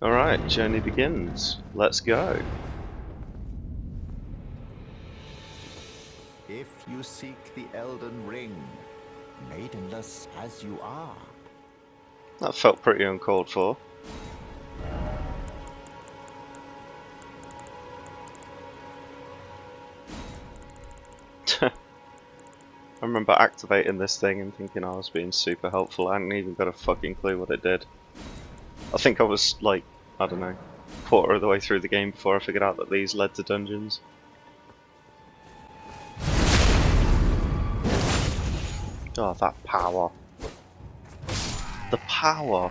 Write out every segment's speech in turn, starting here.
Alright, journey begins. Let's go. If you seek the Elden Ring, maidenless as you are. That felt pretty uncalled for. I remember activating this thing and thinking I was being super helpful. I hadn't even got a fucking clue what it did. I think I was like, I don't know, quarter of the way through the game before I figured out that these led to dungeons. Oh, that power. The power.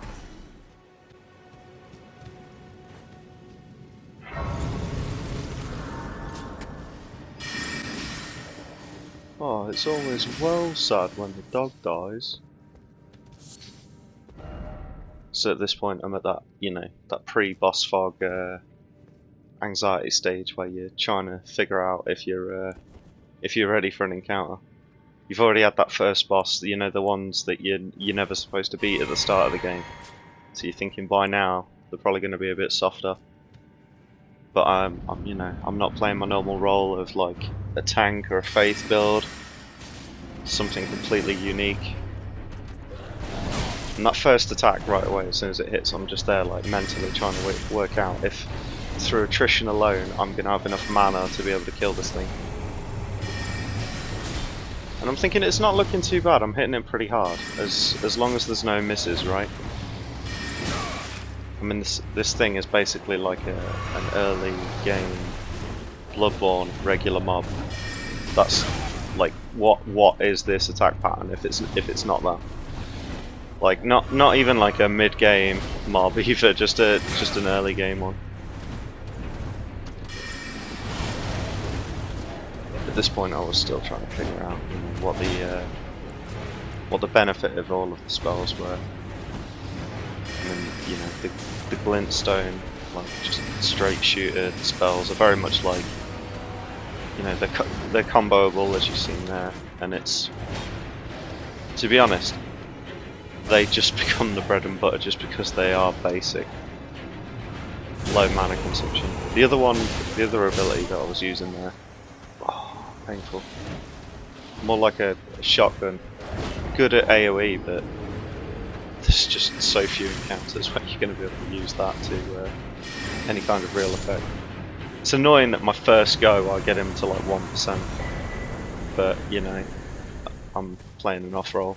Oh, it's always well sad when the dog dies. So at this point I'm at that, you know, that pre-boss fog anxiety stage where you're trying to figure out if you're ready for an encounter. You've already had that first boss, you know, the ones that you're never supposed to beat at the start of the game. So you're thinking by now they're probably going to be a bit softer. But I'm not playing my normal role of like a tank or a faith build. Something completely unique. And that first attack right away, as soon as it hits, I'm just there like mentally trying to work out if through attrition alone I'm going to have enough mana to be able to kill this thing. And I'm thinking it's not looking too bad, I'm hitting it pretty hard, as long as there's no misses, right? I mean, this thing is basically like an early game Bloodborne regular mob. That's like, what is this attack pattern if it's not that? Like, not even like a mid-game mob either, just an early game one. At this point, I was still trying to figure out, you know, what the benefit of all of the spells were. And then, you know, the glintstone, like just straight shooter spells are very much like, you know, they're comboable as you've seen there, and it's, to be honest, they just become the bread and butter just because they are basic. Low mana consumption. The other ability that I was using there, oh, painful. More like a shotgun. Good at AoE, but there's just so few encounters where you're going to be able to use that to any kind of real effect. It's annoying that my first go I get him to like 1%, but you know, I'm playing an off roll.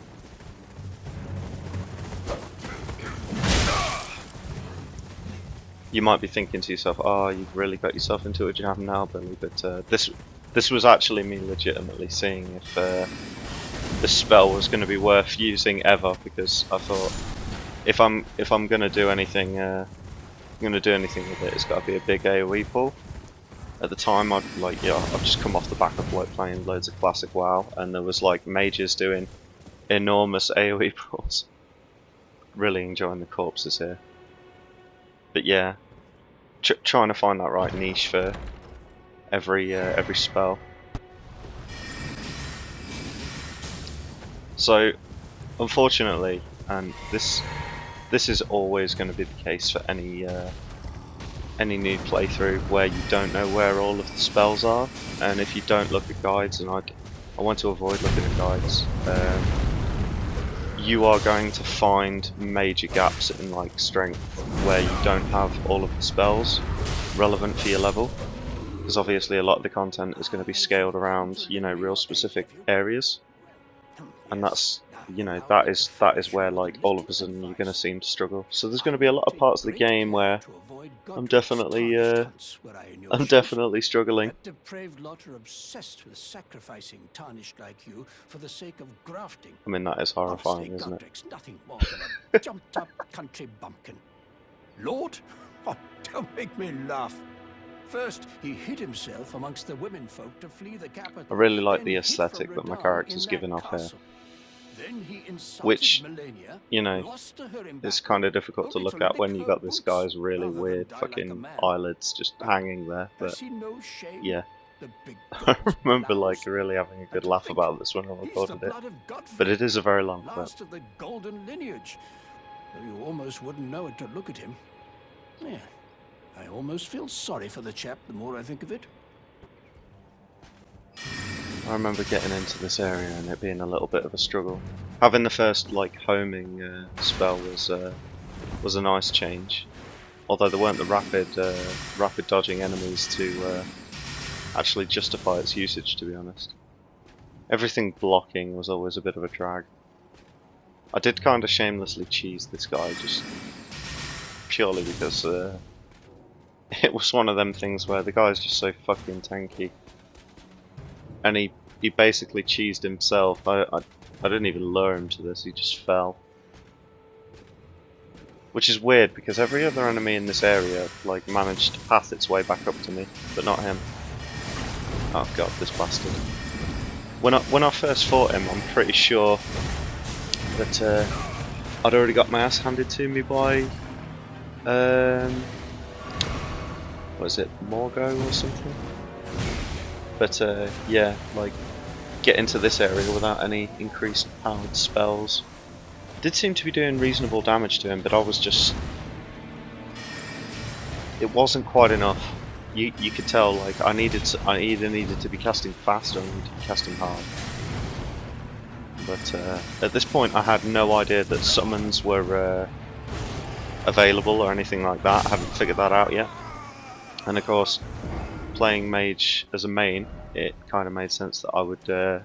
You might be thinking to yourself, oh, you've really got yourself into a jam now, Billy, but this was actually me legitimately seeing if this spell was going to be worth using ever, because I thought if I'm going to do anything with it, it's got to be a big AoE pull. At the time, I'd just come off the back of like playing loads of classic WoW, and there was like mages doing enormous AoE pulls. Really enjoying the corpses here. But yeah, trying to find that right niche for every spell. So, unfortunately, and this is always going to be the case for any new playthrough where you don't know where all of the spells are, and if you don't look at guides, and I want to avoid looking at guides, you are going to find major gaps in like strength where you don't have all of the spells relevant for your level, because obviously a lot of the content is going to be scaled around, you know, real specific areas, and that's, you know, that is where like all of a sudden you're going to seem to struggle. So there's going to be a lot of parts of the game where I'm definitely struggling. That depraved lot are obsessed with sacrificing tarnished like you for the sake of grafting. I mean, that is horrifying, Obstinate isn't it? Godric's nothing more than a jumped-up country bumpkin. Lord? Oh, don't make me laugh. First, he hid himself amongst the women folk to flee the capital. I really like the Then hid aesthetic from that my Radahn character's in given that off here. castle. Then he insulted which, Melania, you know, lost to her in it's battle, kind of difficult to only look at lick when you her got this boots guy's really rather than weird die like a fucking man. eyelids just hanging there, Has but he no shame? yeah. The big I dog's remember like blouse? really having a And good to laugh think, about this when I he's the recorded it, blood of but Godfrey, it is a very long clip. last of the golden lineage. Though you almost wouldn't know it to look at him. Yeah, I almost feel sorry for the chap the more I think of it. I remember getting into this area and it being a little bit of a struggle. Having the first like homing spell was a nice change, although there weren't the rapid dodging enemies to actually justify its usage, to be honest. Everything blocking was always a bit of a drag. I did kind of shamelessly cheese this guy just purely because it was one of them things where the guy's just so fucking tanky. And he basically cheesed himself. I didn't even lure him to this, he just fell. Which is weird because every other enemy in this area like managed to path its way back up to me, but not him. Oh god, this bastard. When I first fought him, I'm pretty sure that I'd already got my ass handed to me by what is it, Morgo or something? But yeah, like get into this area without any increased powered spells. Did seem to be doing reasonable damage to him, but I was just, it wasn't quite enough. You could tell like I either needed to be casting fast or I needed to be casting hard. But at this point I had no idea that summons were available or anything like that. I haven't figured that out yet. And of course, playing mage as a main, it kind of made sense that I would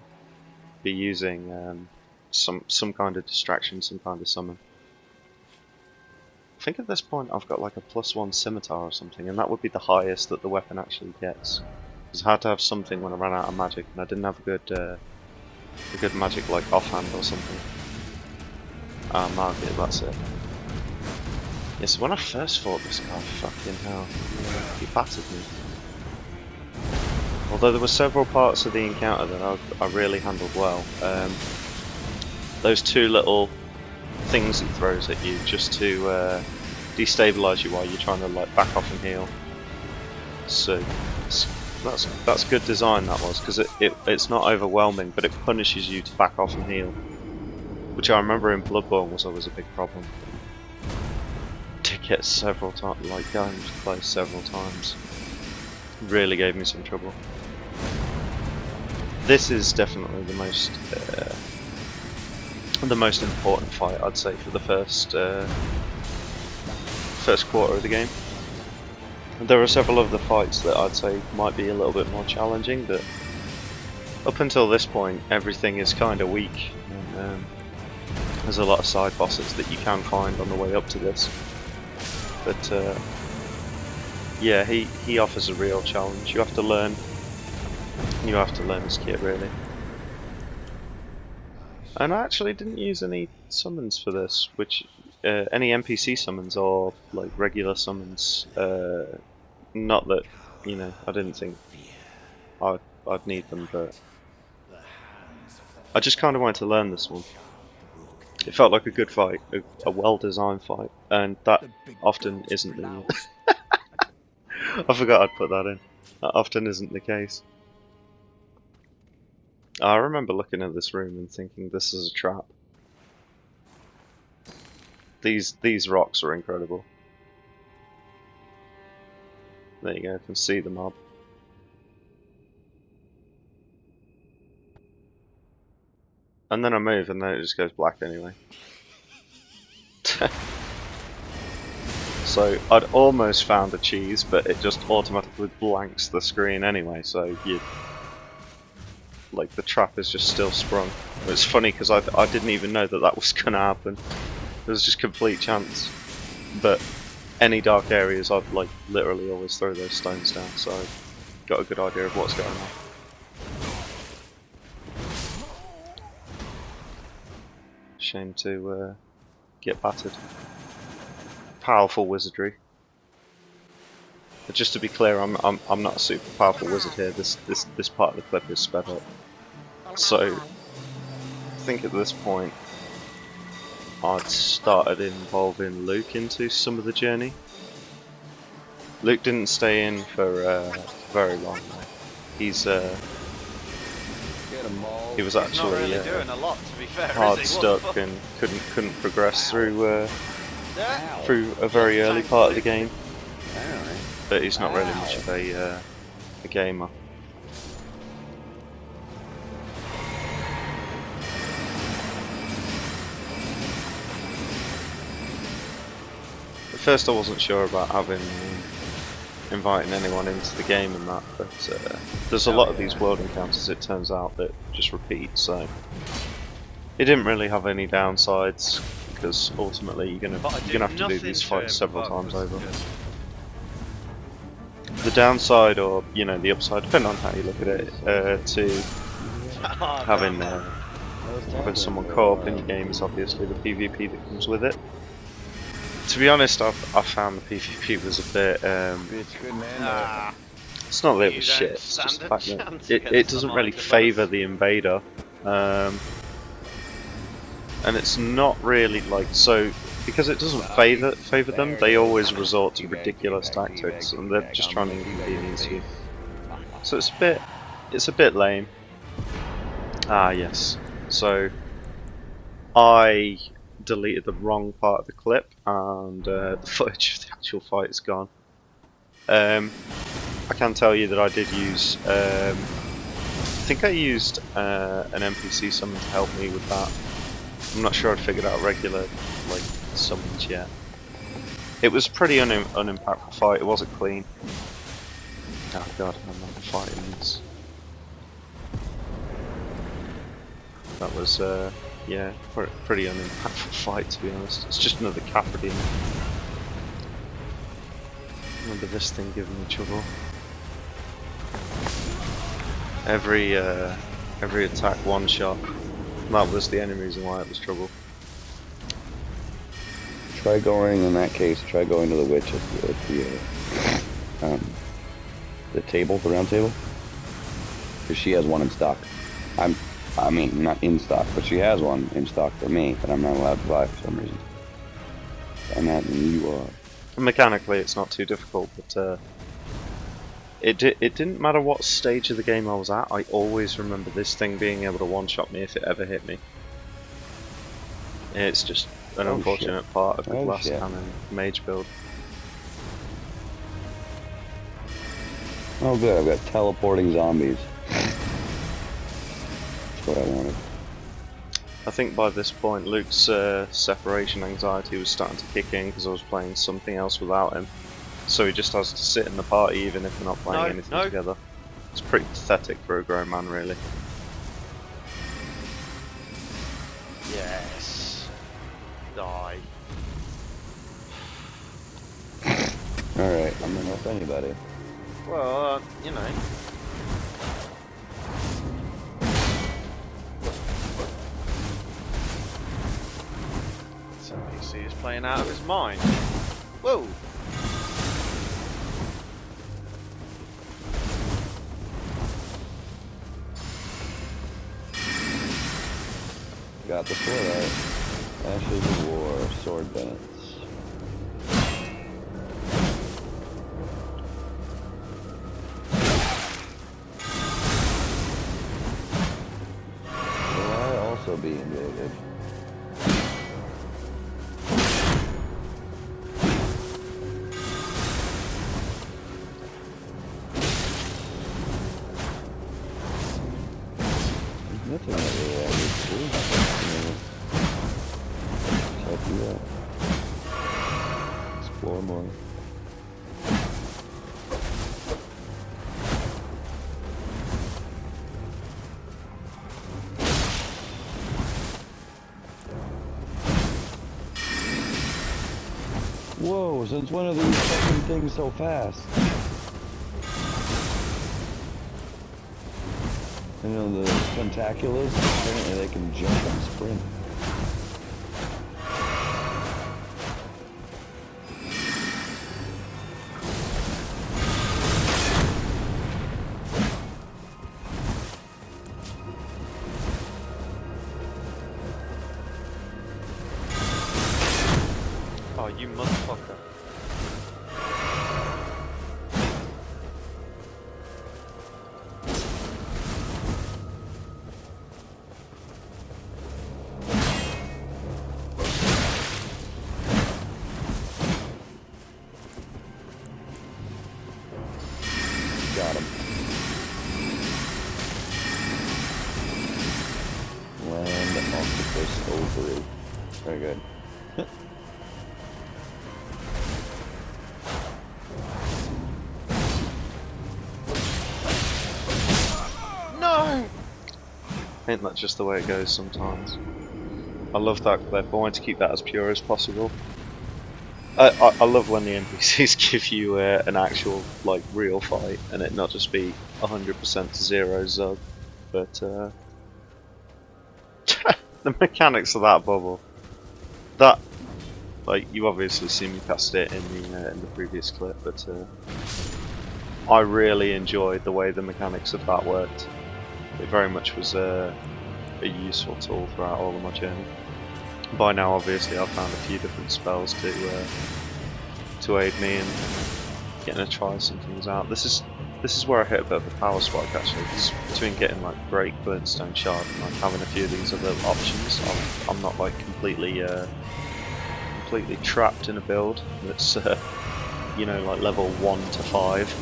be using some kind of distraction, some kind of summon. I think at this point I've got like a +1 scimitar or something, and that would be the highest that the weapon actually gets. Because I had to have something when I ran out of magic, and I didn't have a good magic like offhand or something. Ah, market, that's it. Yes, when I first fought this guy, fucking hell, he battered me. Although there were several parts of the encounter that I really handled well. Those two little things he throws at you just to destabilize you while you're trying to like back off and heal. So that's good design, that was, because it's not overwhelming, but it punishes you to back off and heal, which I remember in Bloodborne was always a big problem. Did get several times, like going close several times. Really gave me some trouble. This is definitely the most important fight, I'd say, for the first quarter of the game. There are several other fights that I'd say might be a little bit more challenging, but up until this point everything is kind of weak, and there's a lot of side bosses that you can find on the way up to this. But yeah, he offers a real challenge. You have to learn his kit, really. And I actually didn't use any summons for this, which any NPC summons or like regular summons. Not that, you know, I didn't think I'd need them, but I just kind of wanted to learn this one. It felt like a good fight, a well-designed fight, and that often isn't the. I forgot I'd put that in. That often isn't the case. I remember looking at this room and thinking, this is a trap. These rocks are incredible. There you go, you can see the mob. And then I move and then it just goes black anyway. So I'd almost found a cheese, but it just automatically blanks the screen anyway, so like the trap is just still sprung. It's funny because I didn't even know that was going to happen. It was just complete chance. But any dark areas, I'd like literally always throw those stones down, so I got a good idea of what's going on. Shame to get battered. Powerful wizardry. But just to be clear, I'm not a super powerful wizard here. This part of the clip is sped up. So think at this point I'd started involving Luke into some of the journey. Luke didn't stay in for very long though. He was He's not actually really doing a lot, to be fair. hard is he? What the stuck fuck? and couldn't progress through Yeah. through a very early part of the game. Alright. But he's not really much of a gamer. At first I wasn't sure about inviting anyone into the game and that, but there's a lot of these world encounters, it turns out, that just repeat, so it didn't really have any downsides, because ultimately you're gonna have to do these fights several times over. The downside, or the upside, depending on how you look at it, to having someone co-op in your game is obviously the PvP that comes with it. To be honest, I found the PvP was a bit. It's not that it was shit. It's just the fact that it doesn't really favour the invader, and it's not really because it doesn't favour them. They always resort to ridiculous tactics, and they're just trying to inconvenience you. So it's a bit lame. Ah yes. So I deleted the wrong part of the clip, and the footage of the actual fight is gone. I can tell you that I did use, I think I used an NPC summon to help me with that. I'm not sure I'd figured out regular summons yet. It was a pretty unimpactful fight. It wasn't clean. Oh god, I'm not fighting this. That was yeah, pretty unimpactful fight, to be honest. It's just another Capricorn. Remember this thing giving me trouble. Every attack one shot. That was the only reason why it was trouble. Try going, in that case, try going to the witch at the table, the round table. Because she has one in stock. I mean, not in stock, but she has one in stock for me that I'm not allowed to buy for some reason. I'm not, and you are. Mechanically, it's not too difficult, but it didn't matter what stage of the game I was at. I always remember this thing being able to one-shot me if it ever hit me. It's just an unfortunate part of the glass cannon mage build. Oh good, I've got teleporting zombies. What I wanted. I think by this point Luke's separation anxiety was starting to kick in because I was playing something else without him. So he just has to sit in the party even if we're not playing anything together. It's pretty pathetic for a grown man, really. Yes. Die. Alright, I'm gonna help anybody. Well, you know. See, he's playing out of his mind. Whoa! Got the sword out. Ashes of War, sword bennets. Will I also be invaded? Nothing that really I need to do. So I'll do that. Explore more. Whoa, since when are these fucking things so fast? You know, the tentaculars, apparently they can jump and sprint. You motherfucker. Got him. Land octopus ovary. Very good. No! Ain't that just the way it goes sometimes? I love that they're trying to keep that as pure as possible. I love when the NPCs give you an actual, like, real fight, and it not just be 100% to 0 Zug, but the mechanics of that bubble. That, like, you obviously seen me cast it in the previous clip, but I really enjoyed the way the mechanics of that worked. It very much was a useful tool throughout all of my journey. By now, obviously, I've found a few different spells to aid me in getting to try some things out. This is where I hit a bit of a power spike actually, because between getting like great Burnstone Shard and like having a few of these other options, I'm not like completely trapped in a build that's you know, like level 1 to 5.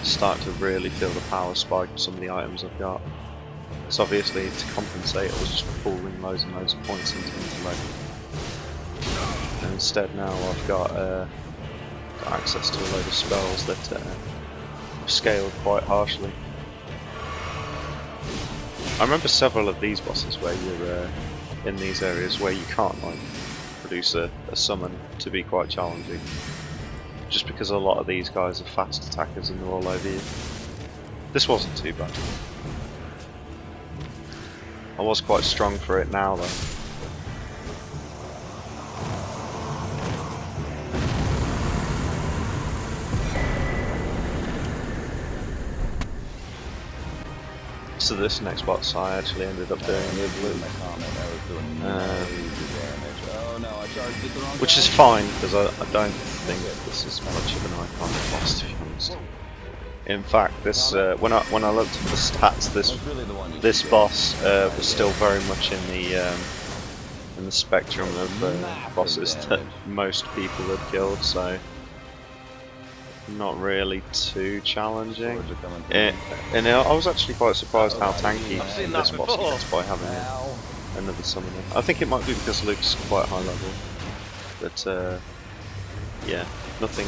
Start to really feel the power spike of some of the items I've got. Because obviously to compensate I was just pulling loads and loads of points into intellect. And instead now I've got access to a load of spells that have scaled quite harshly. I remember several of these bosses where you're in these areas where you can't like produce a summon to be quite challenging. Just because a lot of these guys are fast attackers and they're all over you. This wasn't too bad. I was quite strong for it now though. So this next boss I actually ended up doing with Luke. Which is fine, because I don't think this is much of an iconic boss, to be honest. In fact, this when I looked at the stats, this boss was still very much in the spectrum of bosses that most people had killed, so not really too challenging. And I was actually quite surprised how tanky this boss gets by having another summoner. I think it might be because Luke's quite high level, but yeah, nothing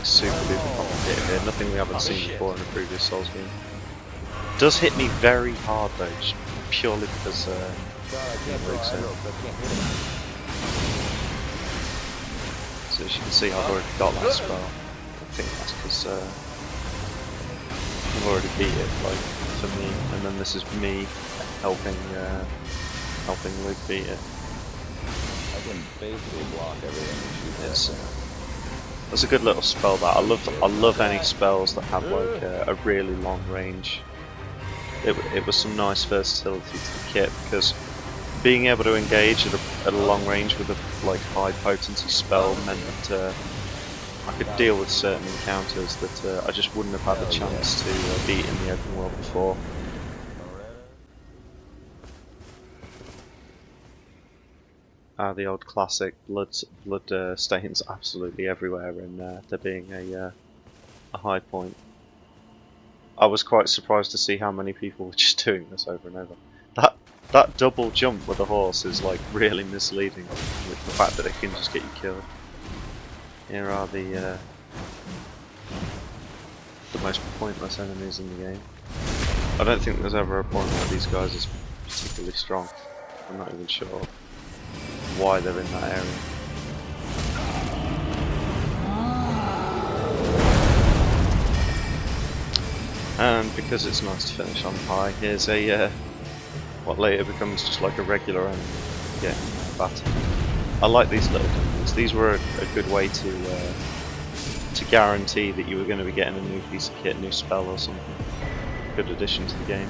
super duper complicated here. Nothing we haven't seen before in a previous Souls game. Does hit me very hard though, just purely because Luke's in. So as you can see, I've already got that spell. I think that's because I've already beat it, like, for me, and then this is me helping Luke beat it. I can basically block everything. That's a good little spell. That I love any spells that have like a really long range. It was some nice versatility to the kit, because being able to engage at a long range with a like high potency spell meant that I could deal with certain encounters that I just wouldn't have had a chance to beat in the open world before. The old classic blood stains absolutely everywhere, and there being a high point. I was quite surprised to see how many people were just doing this over and over. That double jump with the horse is like really misleading, with the fact that it can just get you killed. Here are the most pointless enemies in the game. I don't think there's ever a point where these guys are particularly strong. I'm not even sure why they're in that area. And because it's nice to finish on high, here's a what later becomes just like a regular enemy. Yeah, battle. I like these little dungeons. These were a good way to guarantee that you were going to be getting a new piece of kit, new spell or something. Good addition to the game.